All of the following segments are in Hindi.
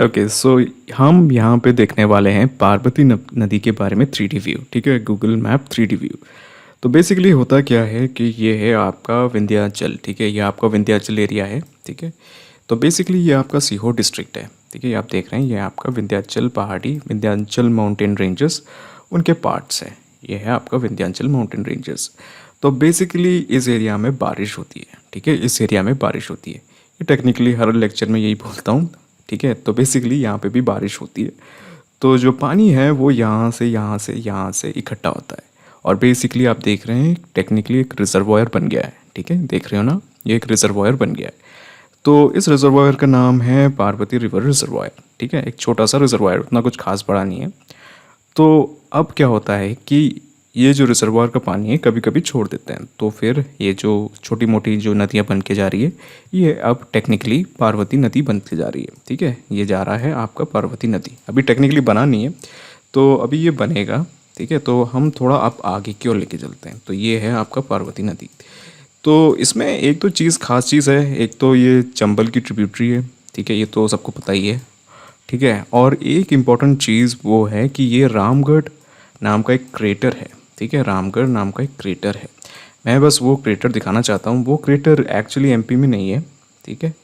ओके सो हम यहाँ पे देखने वाले हैं पार्वती नदी के बारे में 3D व्यू। ठीक है, गूगल मैप 3D व्यू। तो बेसिकली होता क्या है कि ये है आपका विंध्याचल। ठीक है, ये आपका विंध्याचल एरिया है। ठीक है, तो बेसिकली ये आपका सीहोर डिस्ट्रिक्ट है। ठीक है, ये आप देख रहे हैं, ये आपका विंध्याचल पहाड़ी, विंध्याचल माउंटेन रेंजेस, उनके पार्ट्स हैं। ये है आपका विंध्याचल माउंटेन रेंजेस। तो बेसिकली इस एरिया में बारिश होती है। ठीक है, इस एरिया में बारिश होती है। ये टेक्निकली हर लेक्चर में यही बोलता हूँ। ठीक है, तो बेसिकली यहाँ पे भी बारिश होती है। तो जो पानी है वो यहाँ से इकट्ठा होता है। और बेसिकली आप देख रहे हैं टेक्निकली एक रिजर्वायर बन गया है। ठीक है, देख रहे हो ना, ये एक रिजर्वायर बन गया है। तो इस रिजर्वायर का नाम है पार्वती रिवर रिजर्वायर। ठीक है, एक छोटा सा रिजर्वायर, उतना कुछ खास बड़ा नहीं है। तो अब क्या होता है कि ये जो रिजर्वायर का पानी है कभी कभी छोड़ देते हैं, तो फिर ये जो छोटी मोटी जो नदियाँ बन के जा रही है, ये अब टेक्निकली पार्वती नदी बनती जा रही है। ठीक है, ये जा रहा है आपका पार्वती नदी। अभी टेक्निकली बना नहीं है, तो अभी ये बनेगा। ठीक है, तो हम थोड़ा आप आगे की ओर लेके चलते हैं। तो ये है आपका पार्वती नदी। तो इसमें एक तो चीज़ खास चीज़ है, एक तो ये चंबल की ट्रिब्यूटरी है। ठीक है, ये तो सबको पता ही है। ठीक है, और एक इम्पॉर्टेंट चीज़ वो है कि ये रामगढ़ नाम का एक क्रेटर है। ठीक है, रामगढ़ नाम का एक क्रेटर है। मैं बस वो क्रेटर दिखाना चाहता हूँ। वो क्रेटर एक्चुअली एमपी में नहीं है। ठीक है,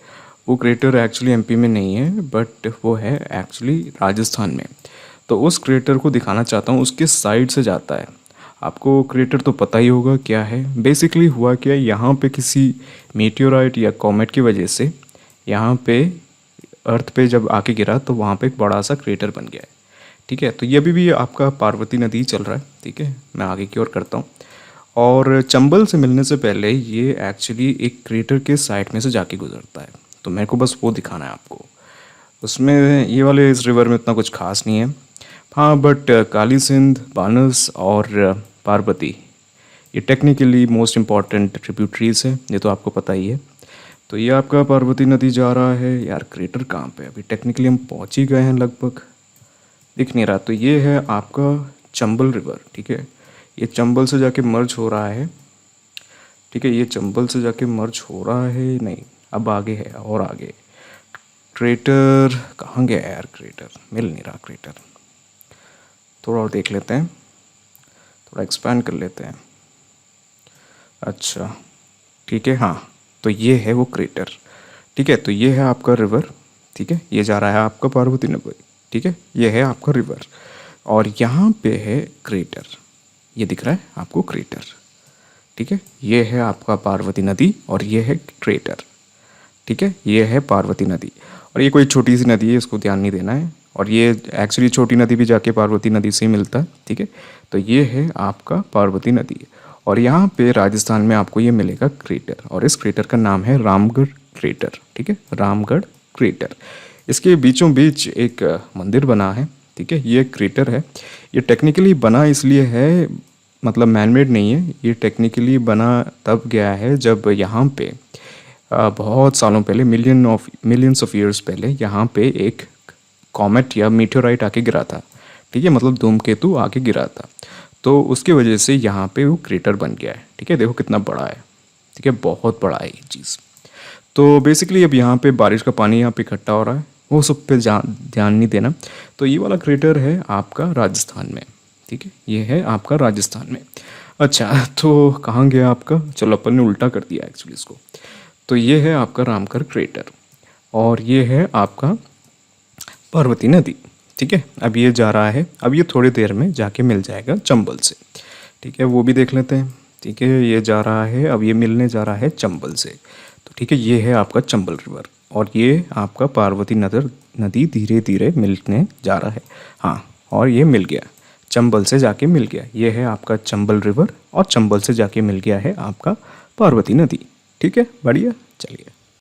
वो क्रेटर एक्चुअली एमपी में नहीं है, बट वो है एक्चुअली राजस्थान में। तो उस क्रेटर को दिखाना चाहता हूँ, उसके साइड से जाता है। आपको क्रेटर तो पता ही होगा क्या है। बेसिकली हुआ क्या, यहाँ पे किसी मीटियोराइट या कॉमेट की वजह से यहाँ पे अर्थ पे जब आके गिरा तो वहाँ पे एक बड़ा सा क्रेटर बन गया है। ठीक है, तो ये अभी भी आपका पार्वती नदी चल रहा है। ठीक है, मैं आगे की ओर करता हूँ। और चंबल से मिलने से पहले ये एक्चुअली एक क्रेटर के साइड में से जाके गुजरता है। तो मेरे को बस वो दिखाना है आपको। उसमें ये वाले इस रिवर में इतना कुछ खास नहीं है। हाँ, बट काली सिंध, बानस और पार्वती, ये टेक्निकली मोस्ट इम्पॉर्टेंट ट्रिब्यूटरीज है। ये तो आपको पता ही है। तो ये आपका पार्वती नदी जा रहा है। यार क्रेटर कहाँ पे? अभी टेक्निकली हम पहुँच ही गए हैं लगभग, दिख नहीं रहा। तो ये है आपका चंबल रिवर। ठीक है, ये चंबल से जाके मर्ज हो रहा है। ठीक है, ये चंबल से जाके मर्ज हो रहा है, नहीं अब आगे है और आगे। क्रेटर कहाँ गया यार? क्रेटर मिल नहीं रहा। क्रेटर थोड़ा और देख लेते हैं, थोड़ा एक्सपैंड कर लेते हैं। अच्छा ठीक है, हाँ, तो ये है वो क्रेटर। ठीक है, तो ये है आपका रिवर। ठीक है, ये जा रहा है आपका पार्वती नदी। ठीक है, ये है आपका रिवर और यहाँ पे है क्रेटर। ये दिख रहा है आपको क्रेटर। ठीक है, ये है आपका पार्वती नदी और ये है क्रेटर। ठीक है, ये है पार्वती नदी और ये कोई छोटी सी नदी है, इसको ध्यान नहीं देना है। और ये एक्चुअली छोटी नदी भी जाके पार्वती नदी से ही मिलता है। ठीक है, तो ये है आपका पार्वती नदी और यहाँ पे राजस्थान में आपको ये मिलेगा क्रेटर और इस क्रेटर का नाम है रामगढ़ क्रेटर। ठीक है, रामगढ़ क्रेटर। इसके बीचों बीच एक मंदिर बना है। ठीक है, ये क्रेटर है। ये टेक्निकली बना इसलिए है, मतलब मैनमेड नहीं है। ये टेक्निकली बना तब गया है जब यहाँ पे बहुत सालों पहले, मिलियंस ऑफ ईयर्स पहले यहाँ पे एक कॉमेट या मीटियोराइट आके गिरा था। ठीक है, मतलब धूमकेतु आके गिरा था, तो उसकी वजह से यहाँ पे वो क्रेटर बन गया है। ठीक है, देखो कितना बड़ा है। ठीक है, बहुत बड़ा है ये चीज़। तो बेसिकली अब यहाँ पे बारिश का पानी यहाँ पे इकट्ठा हो रहा है, वो सब पे ध्यान नहीं देना। तो ये वाला क्रेटर है आपका राजस्थान में। ठीक है, ये है आपका राजस्थान में। अच्छा, तो कहाँ गया आपका? चलो अपन ने उल्टा कर दिया एक्चुअली इसको। तो ये है आपका रामगढ़ क्रेटर और ये है आपका पार्वती नदी। ठीक है, अब ये जा रहा है, अब ये थोड़ी देर में जाके मिल जाएगा चंबल से। ठीक है, वो भी देख लेते हैं। ठीक है, ये जा रहा है, अब ये मिलने जा रहा है चंबल से। तो ठीक है, ये है आपका चंबल रिवर और ये आपका पार्वती नदी धीरे धीरे मिलने जा रहा है। हाँ, और ये मिल गया, चंबल से जाके मिल गया। ये है आपका चंबल रिवर और चंबल से जाके मिल गया है आपका पार्वती नदी। ठीक है, बढ़िया, चलिए।